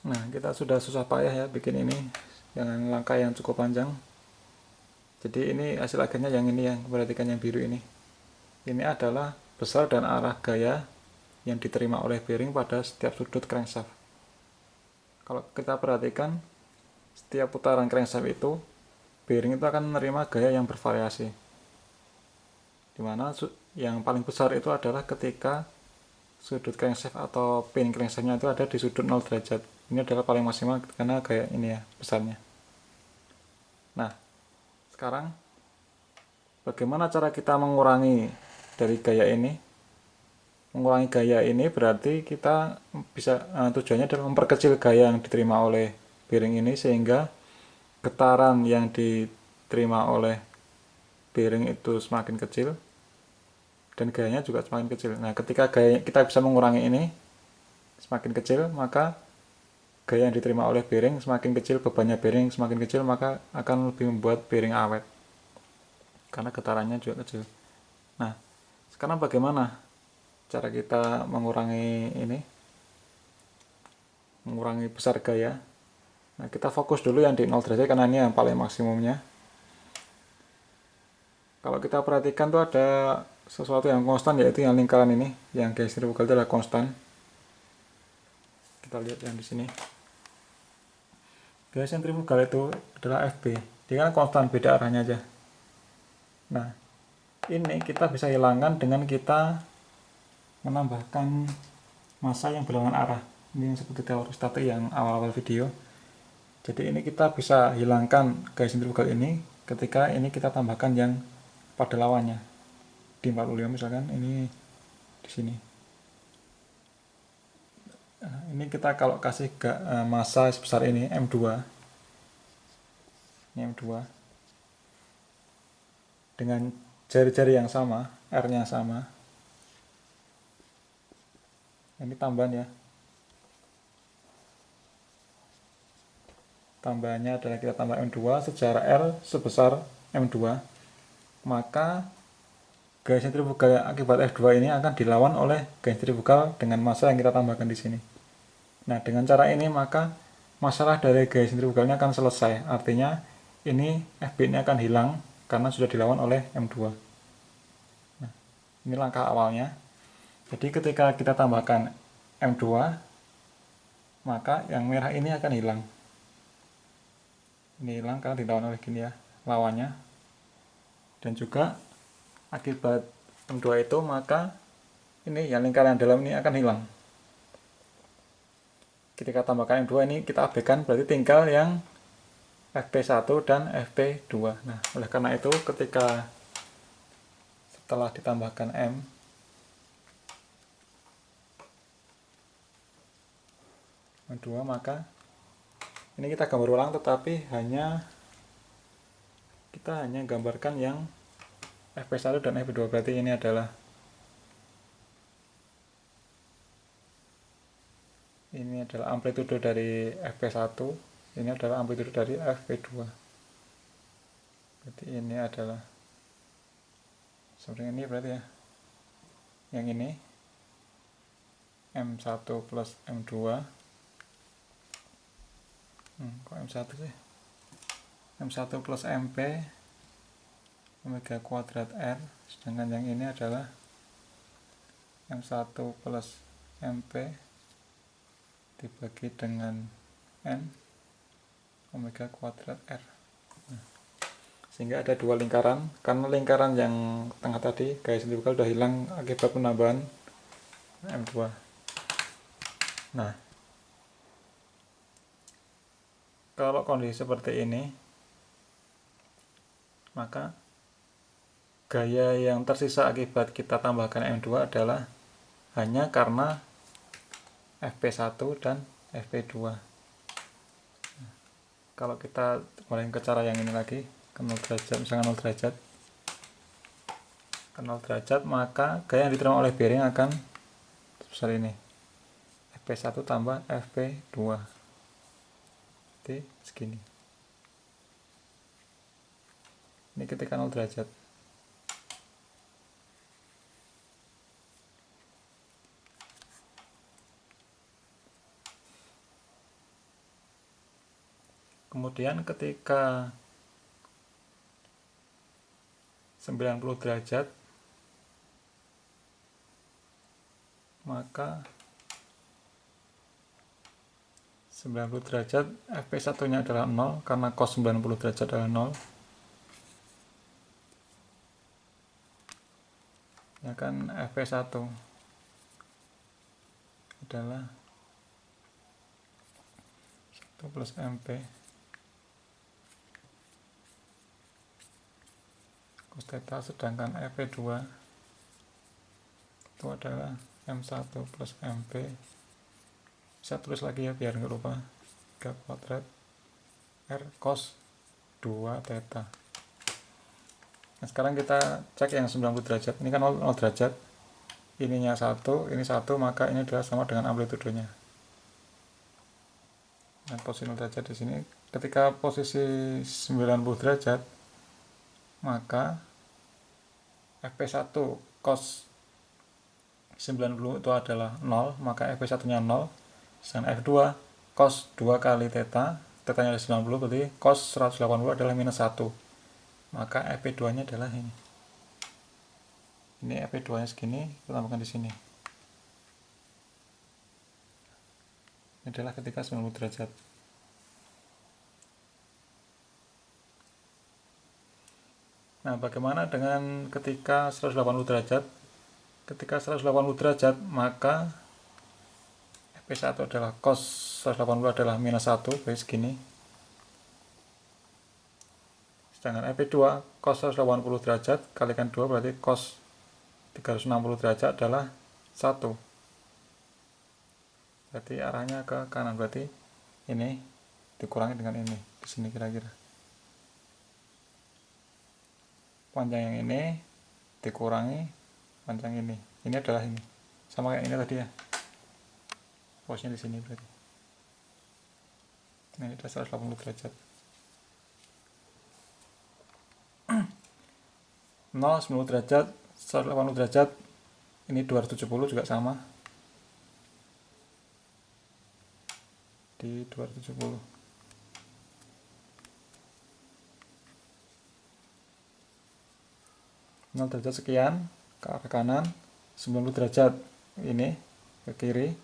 Nah, kita sudah susah payah ya bikin ini dengan langkah yang cukup panjang. Jadi ini hasil akhirnya yang ini, yang perhatikan yang biru ini. Ini adalah besar dan arah gaya yang diterima oleh bearing pada setiap sudut crankshaft. Kalau kita perhatikan, setiap putaran crankshaft itu, bearing itu akan menerima gaya yang bervariasi. Dimana yang paling besar itu adalah ketika sudut crankshaft atau pin crankshaftnya itu ada di sudut 0 derajat. Ini adalah paling maksimal karena gaya ini ya besarnya. Nah, sekarang bagaimana cara kita mengurangi dari gaya ini? Mengurangi gaya ini berarti kita bisa tujuannya adalah memperkecil gaya yang diterima oleh bearing ini sehingga getaran yang diterima oleh bearing itu semakin kecil dan gayanya juga semakin kecil. Nah, ketika gaya kita bisa mengurangi ini semakin kecil, maka gaya yang diterima oleh bearing semakin kecil, bebannya bearing semakin kecil, maka akan lebih membuat bearing awet karena getarannya juga kecil. Nah, sekarang bagaimana cara kita mengurangi ini, mengurangi besar gaya? Nah, kita fokus dulu yang di 0 derajat karena ini yang paling maksimumnya. Kalau kita perhatikan tuh ada sesuatu yang konstan, yaitu yang lingkaran ini, yang gaya sentrifugal itu adalah konstan. Kita lihat yang di sini. Gaya sentrifugal itu adalah FB. Dia kan konstan, beda arahnya aja. Nah, ini kita bisa hilangkan dengan kita menambahkan massa yang berlawanan arah. Ini yang seperti teori statik yang awal-awal video. Jadi ini kita bisa hilangkan gaya sentrifugal ini ketika ini kita tambahkan yang pada lawannya. Di 45 misalkan, ini di sini. Nah, ini kita kalau kasih massa sebesar ini M2, ini M2 dengan jari-jari yang sama, R-nya sama. Ini tambahan ya. Tambahannya adalah kita tambah M2 secara R sebesar M2, maka gaya sentrifugal akibat F2 ini akan dilawan oleh gaya sentrifugal dengan massa yang kita tambahkan di sini. Nah, dengan cara ini maka masalah dari gaya sentrifugalnya akan selesai. Artinya ini FB ini akan hilang karena sudah dilawan oleh M2. Nah, ini langkah awalnya. Jadi ketika kita tambahkan M2, maka yang merah ini akan hilang. Ini hilang karena dilawan oleh gini ya, lawannya. Dan juga akibat M2 itu maka ini yang lingkaran dalam ini akan hilang. Ketika tambahkan M2 ini kita abaikan, berarti tinggal yang FP1 dan FP2. Nah, oleh karena itu ketika setelah ditambahkan M2 maka ini kita gambar ulang, tetapi kita hanya gambarkan yang FP1 dan FP2. Berarti ini adalah amplitude dari FP1, ini adalah amplitude dari FP2. Berarti ini adalah seperti ini berarti ya. Yang ini M1 plus M2. Kok M1 sih? M1 plus MP omega kuadrat R, sedangkan yang ini adalah M1 plus MP dibagi dengan N omega kuadrat R. Nah, sehingga ada dua lingkaran, karena lingkaran yang tengah tadi gaya sentrifugal sudah hilang akibat penambahan M2. Nah, kalau kondisi seperti ini, maka gaya yang tersisa akibat kita tambahkan M2 adalah hanya karena FP1 dan FP2. Nah, kalau kita kembali ke cara yang ini lagi, ke 0 derajat, misalnya 0 derajat, ke 0 derajat, maka gaya yang diterima oleh bearing akan sebesar ini, FP1 tambah FP2. Jadi segini. Ini ketika 0 derajat. Kemudian ketika 90 derajat, maka 90 derajat Fp1 nya adalah 0 karena cos 90 derajat adalah 0. Ya kan, Fp1 adalah 1 plus Mp cos theta, sedangkan Fp2 itu adalah M1 plus Mp. Saya tulis lagi ya biar nggak lupa, 3 kuadrat R cos 2 theta. Nah, sekarang kita cek yang 90 derajat. Ini kan 0 derajat, ininya 1, ini 1, maka ini adalah sama dengan amplitudenya. Nah, posisi 0 derajat di sini. Ketika posisi 90 derajat, maka Fp1 cos 90 itu adalah 0, maka Fp1 nya 0. Sedangkan F2 cos 2 kali theta, theta nya 90, berarti cos 180 adalah minus 1. Maka Fp2 nya adalah ini. Ini Fp2 nya segini, kita tambahkan di sini. Ini adalah ketika 90 derajat. Nah, bagaimana dengan ketika 180 derajat? Ketika 180 derajat, maka Fp1 adalah cos 180 adalah minus 1, berarti segini. Sedangkan Fp2 cos 180 derajat kalikan 2 berarti cos 360 derajat adalah 1. Berarti arahnya ke kanan, berarti ini dikurangi dengan ini di sini kira-kira. Panjang yang ini dikurangi panjang ini. Ini adalah ini. Sama kayak ini tadi ya. Posisinya di sini berarti. Nah, ini adalah 180 derajat. 0, 90 derajat, 180 derajat, ini 270 juga sama. Di 270. Nol derajat sekian ke arah kanan, 90 derajat ini ke kiri,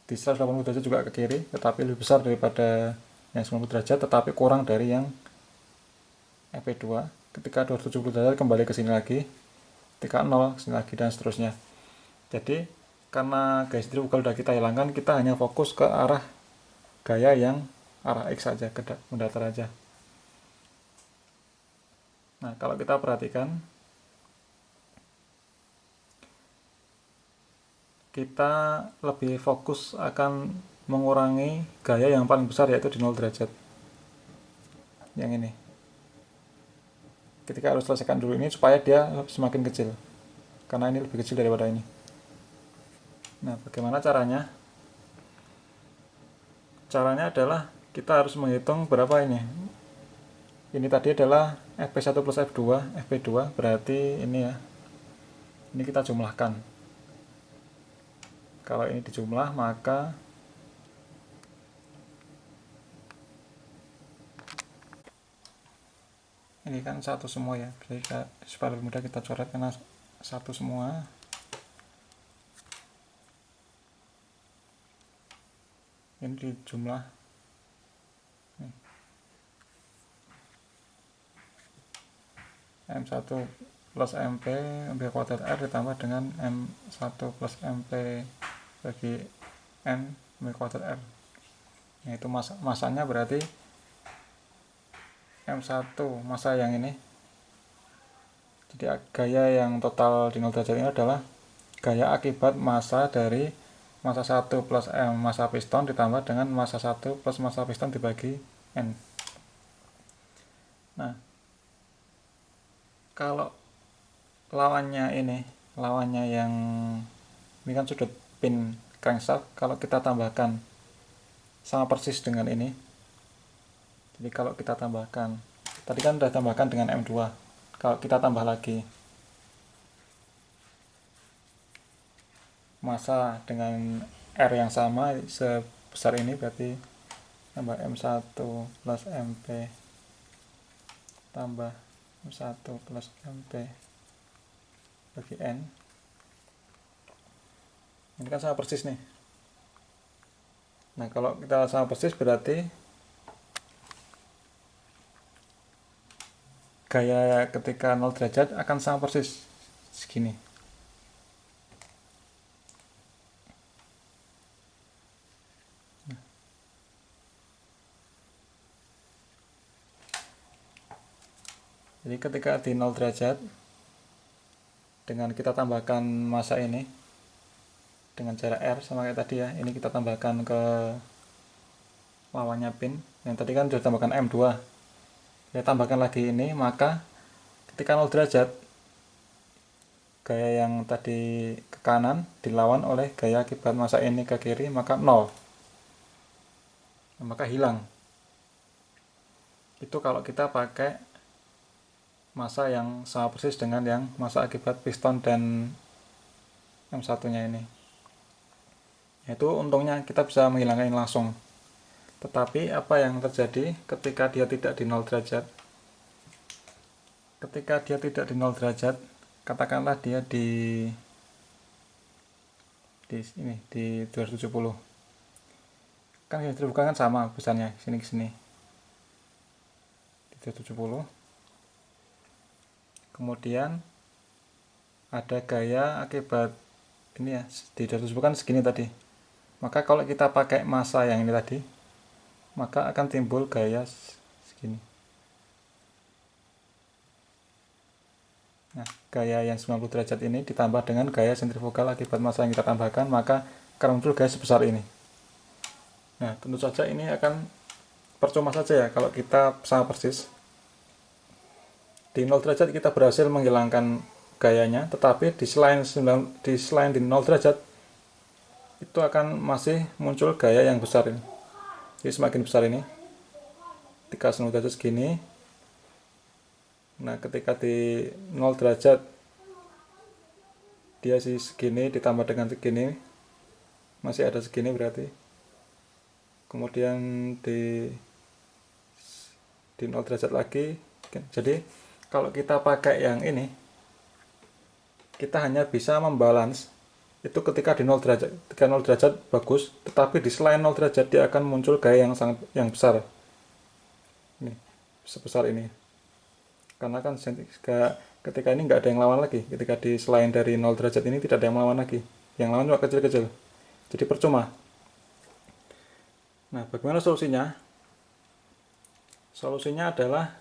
di 180 derajat juga ke kiri, tetapi lebih besar daripada yang 90 derajat, tetapi kurang dari yang Fp2. Ketika 270 derajat kembali ke sini lagi, ketika 0 sini lagi, dan seterusnya. Jadi karena gaya sentrifugal sudah kita hilangkan, kita hanya fokus ke arah gaya yang arah X saja, ke mendatar aja. Nah, kalau kita perhatikan, kita lebih fokus akan mengurangi gaya yang paling besar, yaitu di 0 derajat. Yang ini. Ketika harus selesaikan dulu ini supaya dia semakin kecil. Karena ini lebih kecil daripada ini. Nah, bagaimana caranya? Caranya adalah kita harus menghitung berapa ini. Ini tadi adalah Fp1 plus F2, Fp2 berarti ini ya. Ini kita jumlahkan. Kalau ini dijumlah, maka ini kan satu semua ya. Jadi supaya lebih mudah kita coret karena satu semua. Ini dijumlah. M1 plus MP kuadrat R ditambah dengan M1 plus MP bagi N kuadrat R. Yaitu masanya berarti M1 massa yang ini. Jadi gaya yang total di 0 derajat ini adalah gaya akibat massa dari massa 1 plus M massa piston ditambah dengan massa 1 plus massa piston dibagi N. Nah, kalau lawannya yang ini kan sudut pin crankshaft, kalau kita tambahkan sama persis dengan ini. Jadi kalau kita tambahkan, tadi kan sudah tambahkan dengan M2, kalau kita tambah lagi massa dengan R yang sama sebesar ini, berarti tambah M1 plus MP tambah M1 plus MP bagi N. Ini kan sama persis nih. Nah, kalau kita sama persis berarti gaya ketika 0 derajat akan sama persis segini. Jadi ketika di 0 derajat, dengan kita tambahkan massa ini dengan jarak R sama kayak tadi ya, ini kita tambahkan ke lawannya pin. Yang tadi kan sudah tambahkan M2. Kita tambahkan lagi ini, maka ketika 0 derajat, gaya yang tadi ke kanan dilawan oleh gaya akibat massa ini ke kiri, maka 0. Maka hilang. Itu kalau kita pakai massa yang sama persis dengan yang massa akibat piston dan M1 nya ini. Itu untungnya kita bisa menghilangkan ini langsung. Tetapi apa yang terjadi ketika dia tidak di 0 derajat? Ketika dia tidak di 0 derajat, katakanlah dia di 270. Kan yang terbuka kan sama besarnya, sini ke sini. Di 270. Kemudian ada gaya akibat ini ya, di 270 kan segini tadi. Maka kalau kita pakai massa yang ini tadi, maka akan timbul gaya segini. Nah, gaya yang 90 derajat ini ditambah dengan gaya sentrifugal akibat massa yang kita tambahkan, maka akan muncul gaya sebesar ini. Nah, tentu saja ini akan percuma saja ya kalau kita sama persis. Di 0 derajat kita berhasil menghilangkan gayanya, tetapi di selain di 0 derajat itu akan masih muncul gaya yang besar ini. Jadi semakin besar ini, ketika 0 derajat segini. Nah, ketika di 0 derajat dia sih segini ditambah dengan segini, masih ada segini berarti. Kemudian di 0 derajat lagi. Jadi kalau kita pakai yang ini, kita hanya bisa membalance itu ketika di 0 derajat. Ketika 0 derajat bagus, tetapi di selain 0 derajat dia akan muncul gaya yang besar. Ini sebesar ini. Karena kan ketika ini nggak ada yang lawan lagi. Ketika di selain dari 0 derajat ini tidak ada yang melawan lagi. Yang lawan cuma kecil-kecil. Jadi percuma. Nah, bagaimana solusinya? Solusinya adalah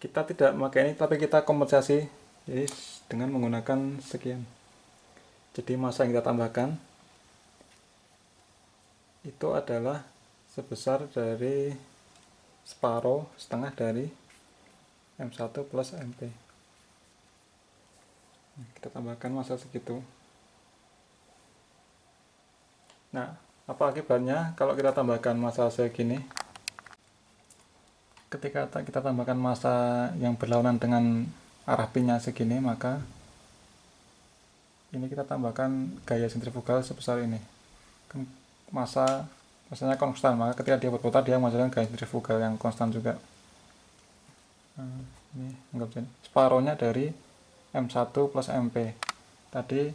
kita tidak memakai ini, tapi kita kompensasi jadi dengan menggunakan sekian. Jadi massa yang kita tambahkan itu adalah sebesar dari setengah dari M1 plus MP. Kita tambahkan massa segitu. Nah, apa akibatnya kalau kita tambahkan massa segini? Ketika kita tambahkan massa yang berlawanan dengan arah pinnya segini, maka ini kita tambahkan gaya sentrifugal sebesar ini. Kan massanya konstan, maka ketika dia berputar dia menghasilkan gaya sentrifugal yang konstan juga. Nah, ini anggap separohnya dari M1 plus MP. Tadi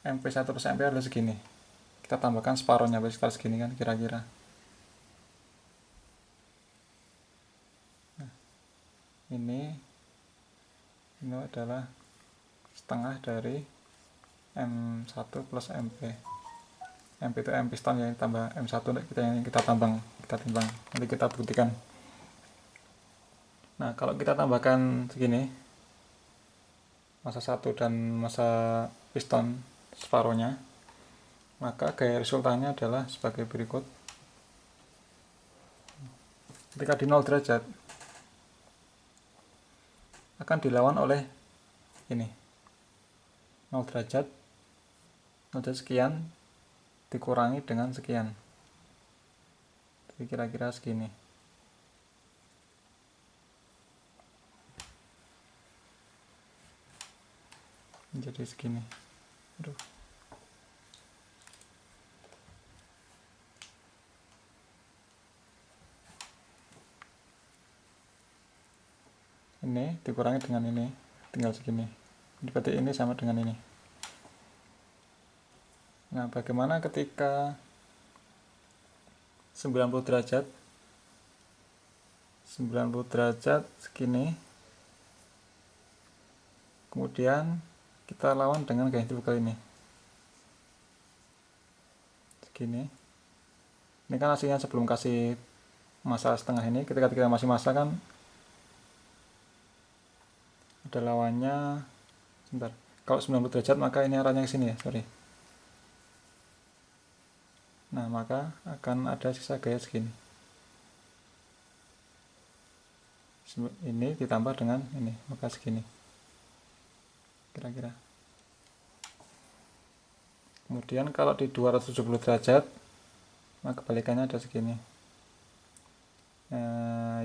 MP1 plus MP adalah segini. Kita tambahkan separohnya, sekitar segini kan kira-kira. Nah, ini adalah setengah dari M1 plus MP. MP itu M piston yang tambah M1 yang kita timbang. Nanti kita buktikan. Nah, kalau kita tambahkan segini, massa 1 dan massa piston separohnya, maka gaya resultannya adalah sebagai berikut. Ketika di 0 derajat akan dilawan oleh ini 0 derajat sekian dikurangi dengan sekian, jadi kira-kira segini. Jadi segini. Aduh. ini dikurangi dengan ini, tinggal segini. Berarti ini sama dengan ini. Nah, bagaimana ketika 90 derajat 90 derajat segini, kemudian kita lawan dengan gaya intrifugal ini segini. Ini kan hasilnya sebelum kasih massa setengah ini. Ketika kita masih massa kan ada lawannya. Sebentar, kalau 90 derajat maka ini arahnya ke sini ya, sorry. Nah, maka akan ada sisa gaya segini. Ini ditambah dengan ini, maka segini kira-kira. Kemudian kalau di 270 derajat maka kebalikannya ada segini.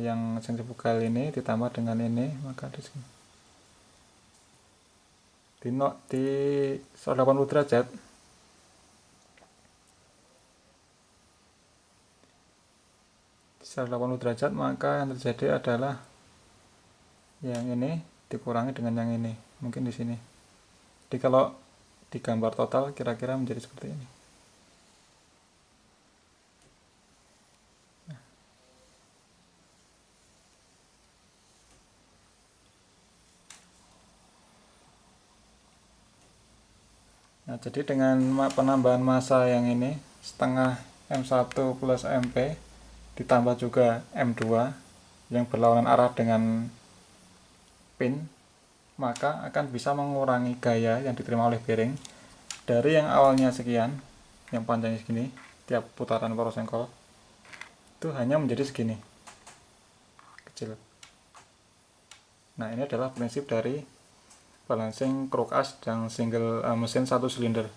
Yang sentrifugal ini ditambah dengan ini, maka ada segini. Di 180 derajat di 180 derajat maka yang terjadi adalah yang ini dikurangi dengan yang ini, mungkin di sini. Jadi kalau di gambar total kira-kira menjadi seperti ini. Nah, jadi dengan penambahan massa yang ini setengah M1 plus MP ditambah juga M2 yang berlawanan arah dengan pin, maka akan bisa mengurangi gaya yang diterima oleh bearing dari yang awalnya sekian, yang panjangnya segini tiap putaran poros engkol, itu hanya menjadi segini kecil. Nah, ini adalah prinsip dari balancing crook as dan single mesin satu silinder.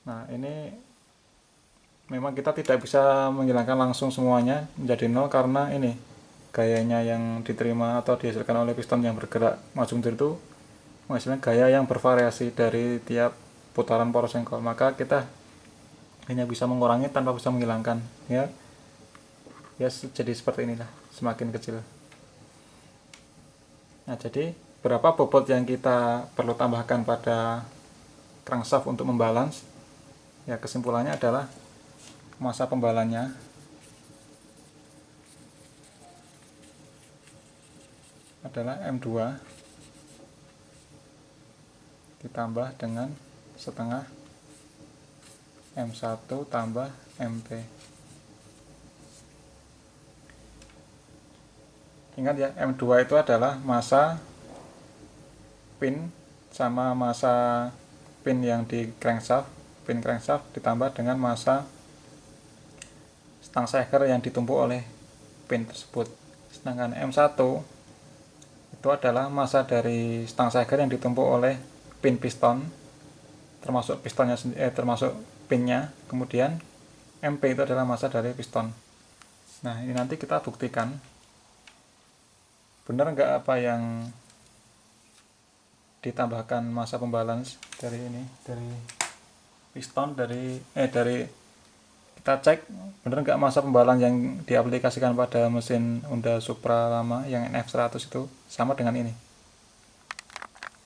Nah, ini memang kita tidak bisa menghilangkan langsung semuanya menjadi nol karena ini gayanya yang diterima atau dihasilkan oleh piston yang bergerak maju mundur itu menghasilkan gaya yang bervariasi dari tiap putaran poros engkol. Maka kita hanya bisa mengurangi tanpa bisa menghilangkan, ya jadi seperti inilah, semakin kecil. Nah, jadi berapa bobot yang kita perlu tambahkan pada crankshaft untuk membalance? Ya, kesimpulannya adalah massa pembalannya adalah M2 ditambah dengan setengah M1 tambah MP. Ingat ya, M2 itu adalah massa pin sama massa pin yang di crankshaft, pin crankshaft ditambah dengan massa stang shaker yang ditumpuk oleh pin tersebut. Sedangkan M1 itu adalah massa dari stang shaker yang ditumpuk oleh pin piston, termasuk pistonnya termasuk pinnya. Kemudian MP itu adalah massa dari piston. Nah, ini nanti kita buktikan benar nggak apa yang ditambahkan massa pembalance dari ini, dari piston, dari kita cek benar nggak massa pembalance yang diaplikasikan pada mesin Honda Supra lama yang NF100 itu sama dengan ini.